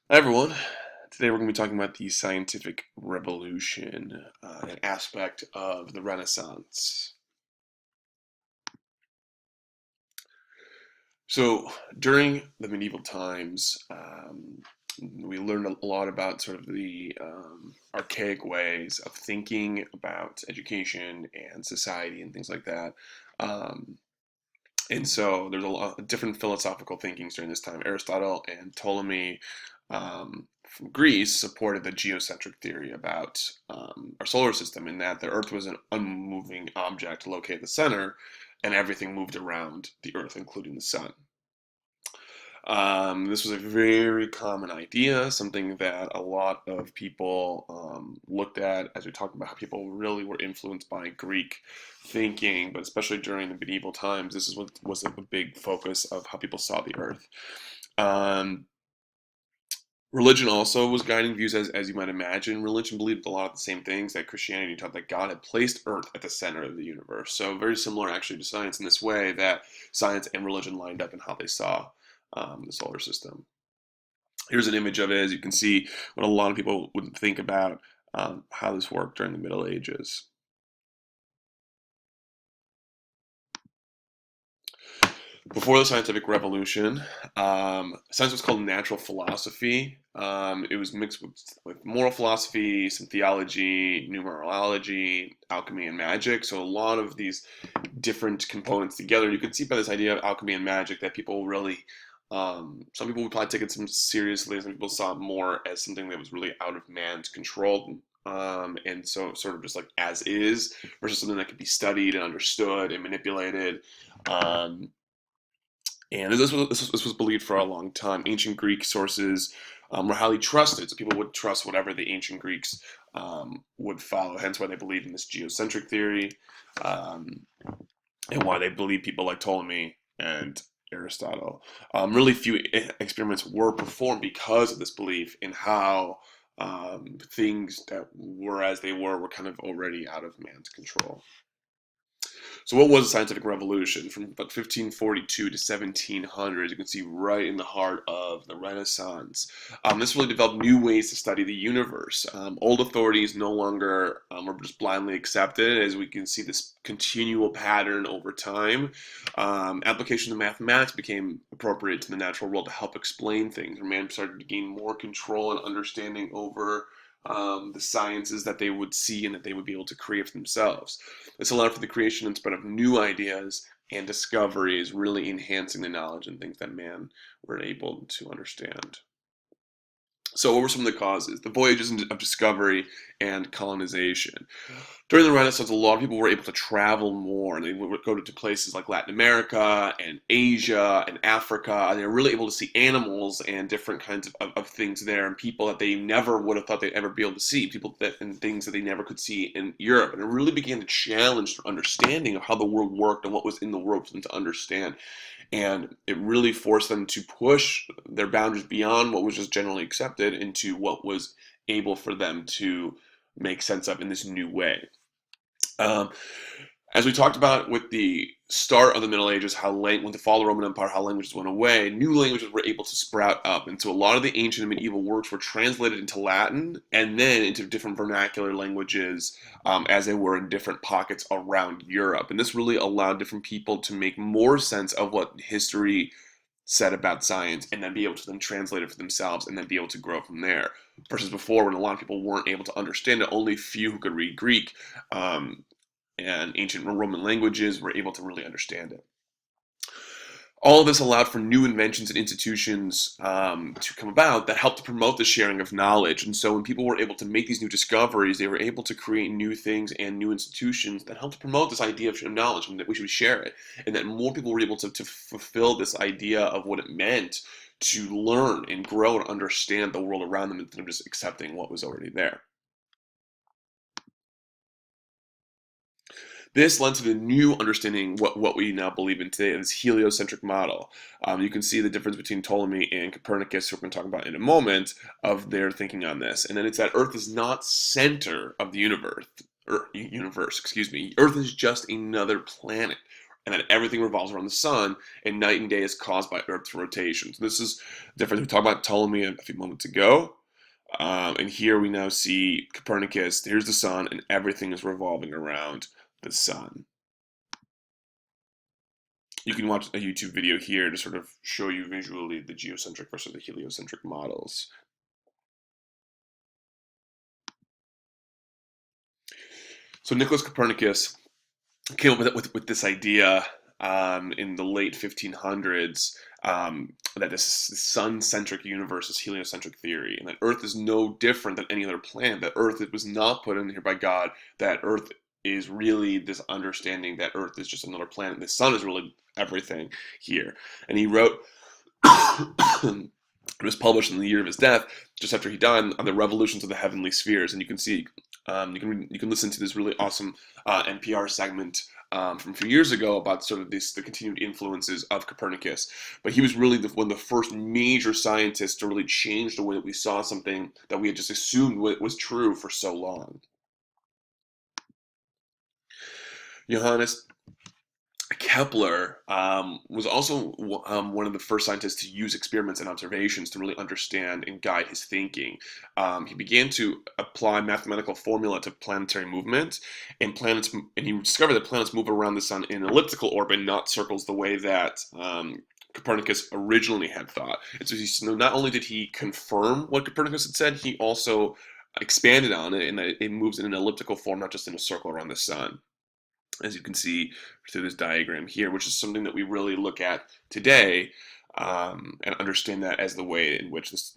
Hi everyone. Today we're going to be talking about the scientific revolution, an aspect of the Renaissance. So during the medieval times, we learned a lot about sort of the archaic ways of thinking about education and society and things like that. Um, and so there's a lot of different philosophical thinkings during this time. Aristotle and Ptolemy from Greece supported the geocentric theory about our solar system, in that the Earth was an unmoving object located at the center, and everything moved around the Earth, including the sun. This was a very common idea, something that a lot of people looked at as we talked about how people really were influenced by Greek thinking, but especially during the medieval times, this is what was a big focus of how people saw the Earth. Um, Religion also was guiding views, as you might imagine. Religion believed a lot of the same things that Christianity taught, that God had placed Earth at the center of the universe. So very similar actually to science in this way, that science and religion lined up in how they saw the solar system. Here's an image of it. As you can see, what a lot of people would think about how this worked during the Middle Ages. Before the scientific revolution, science was called natural philosophy. It was mixed with moral philosophy, some theology, numerology, alchemy, and magic. So a lot of these different components together. You can see by this idea of alchemy and magic that people really, some people would probably take it some seriously. Some people saw it more as something that was really out of man's control. And so sort of just like as is versus something that could be studied and understood and manipulated. Um, and this was believed for a long time. Ancient Greek sources were highly trusted, so people would trust whatever the ancient Greeks would follow. Hence, why they believed in this geocentric theory, um, and why they believe people like Ptolemy and Aristotle. Really few experiments were performed because of this belief in how things that were as they were kind of already out of man's control. So what was the scientific revolution? From about 1542 to 1700, you can see right in the heart of the Renaissance. This really developed new ways to study the universe. Old authorities no longer were just blindly accepted, as we can see this continual pattern over time. Application of mathematics became appropriate to the natural world to help explain things. Man started to gain more control and understanding over the sciences that they would see and that they would be able to create for themselves. This allowed for the creation and spread of new ideas and discoveries, really enhancing the knowledge and things that man were able to understand. So, what were some of the causes? The voyages of discovery and colonization. During the Renaissance, a lot of people were able to travel more, and they would go to places like Latin America and Asia and Africa, and they were really able to see animals and different kinds of things there, and people that they never would have thought they'd ever be able to see, people that and things that they never could see in Europe. And it really began to challenge their understanding of how the world worked and what was in the world for them to understand. And it really forced them to push their boundaries beyond what was just generally accepted into what was able for them to make sense of in this new way. Um, as we talked about with the start of the Middle Ages, with the fall of the Roman Empire, how languages went away, new languages were able to sprout up. And so a lot of the ancient and medieval works were translated into Latin and then into different vernacular languages as they were in different pockets around Europe. And this really allowed different people to make more sense of what history said about science and then be able to then translate it for themselves and then be able to grow from there. Versus before, when a lot of people weren't able to understand it, only few who could read Greek and ancient Roman languages were able to really understand it. All of this allowed for new inventions and institutions to come about that helped to promote the sharing of knowledge. And so when people were able to make these new discoveries, they were able to create new things and new institutions that helped to promote this idea of knowledge and that we should share it. And that more people were able to fulfill this idea of what it meant to learn and grow and understand the world around them instead of just accepting what was already there. This led to the new understanding what we now believe in today, this heliocentric model. You can see the difference between Ptolemy and Copernicus, who we're going to talk about in a moment, of their thinking on this. And then it's that Earth is not center of the universe. Excuse me. Earth is just another planet. and that everything revolves around the sun, and night and day is caused by Earth's rotation. So this is different. We talked about Ptolemy a few moments ago. And here we now see Copernicus. Here's the sun, and everything is revolving around the sun. You can watch a YouTube video here to sort of show you visually the geocentric versus the heliocentric models. So Nicolaus Copernicus came up with this idea in the late 1500s that this sun-centric universe is heliocentric theory, and that Earth is no different than any other planet. That Earth was not put in here by God. That Earth is really this understanding that Earth is just another planet. The sun is really everything here. And he wrote, it was published in the year of his death, just after he died, on the revolutions of the heavenly spheres. And you can see, you can listen to this really awesome NPR segment from a few years ago about sort of the continued influences of Copernicus. But he was really one of the first major scientists to really change the way that we saw something that we had just assumed was true for so long. Johannes Kepler was also one of the first scientists to use experiments and observations to really understand and guide his thinking. He began to apply mathematical formula to planetary movement, and he discovered that planets move around the sun in an elliptical orbit, not circles, the way that Copernicus originally had thought. And so not only did he confirm what Copernicus had said, he also expanded on it, and that it moves in an elliptical form, not just in a circle around the sun, as you can see through this diagram here, which is something that we really look at today and understand that as the way in which this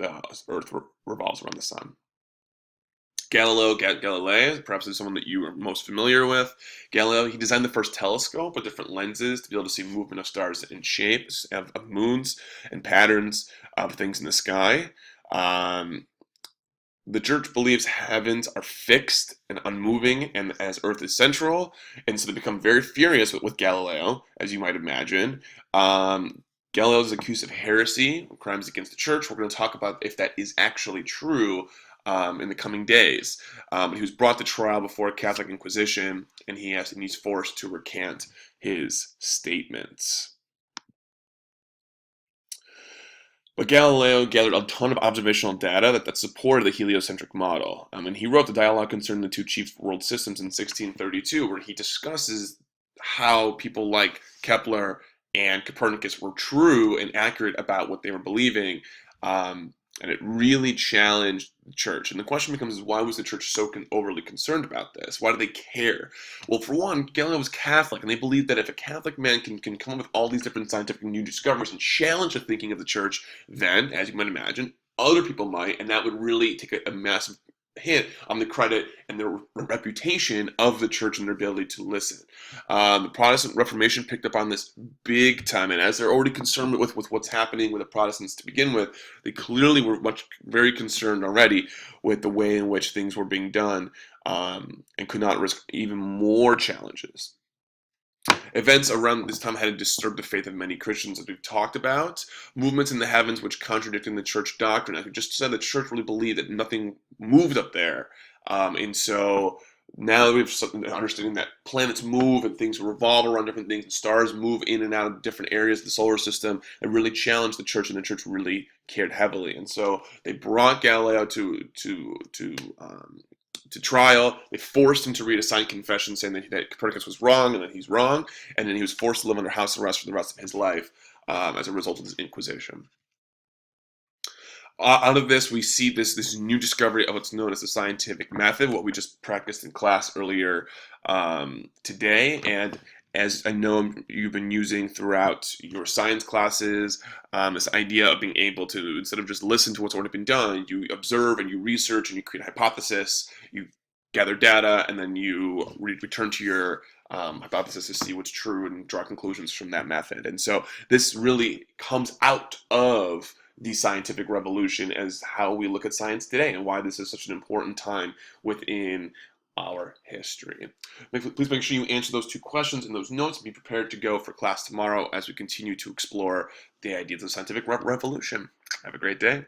Earth revolves around the sun. Galileo Galilei, perhaps is someone that you are most familiar with. Galileo, he designed the first telescope with different lenses to be able to see movement of stars and shapes of moons and patterns of things in the sky. The church believes heavens are fixed and unmoving, and as Earth is central, and so they become very furious with Galileo, as you might imagine. Galileo is accused of heresy, crimes against the church. We're going to talk about if that is actually true in the coming days. He was brought to trial before a Catholic Inquisition, and he's forced to recant his statements. But Galileo gathered a ton of observational data that supported the heliocentric model. And he wrote the dialogue concerning the two chief world systems in 1632, where he discusses how people like Kepler and Copernicus were true and accurate about what they were believing. And it really challenged the church. And the question becomes, why was the church so overly concerned about this? Why do they care? Well, for one, Galileo was Catholic, and they believed that if a Catholic man can come up with all these different scientific new discoveries and challenge the thinking of the church, then, as you might imagine, other people might, and that would really take a massive hit on the credit and the reputation of the church and their ability to listen. The Protestant Reformation picked up on this big time, and as they're already concerned with what's happening with the Protestants to begin with, they clearly were very concerned already with the way in which things were being done, and could not risk even more challenges. Events around this time had disturbed the faith of many Christians, as we've talked about. Movements in the heavens which contradicted the church doctrine. As we just said, the church really believed that nothing moved up there. And so now we have something understanding that planets move and things revolve around different things, and stars move in and out of different areas of the solar system, and really challenged the church, and the church really cared heavily. And so they brought Galileo to trial. They forced him to read a signed confession saying that Copernicus was wrong and that he's wrong, and then he was forced to live under house arrest for the rest of his life as a result of this Inquisition. Out of this, we see this new discovery of what's known as the scientific method, what we just practiced in class earlier today, and as I know you've been using throughout your science classes, this idea of being able to, instead of just listen to what's already been done, you observe and you research and you create a hypothesis, you gather data, and then you return to your hypothesis to see what's true and draw conclusions from that method. And so this really comes out of the scientific revolution as how we look at science today, and why this is such an important time within our history. Please make sure you answer those two questions in those notes and be prepared to go for class tomorrow as we continue to explore the ideas of the scientific revolution. Have a great day.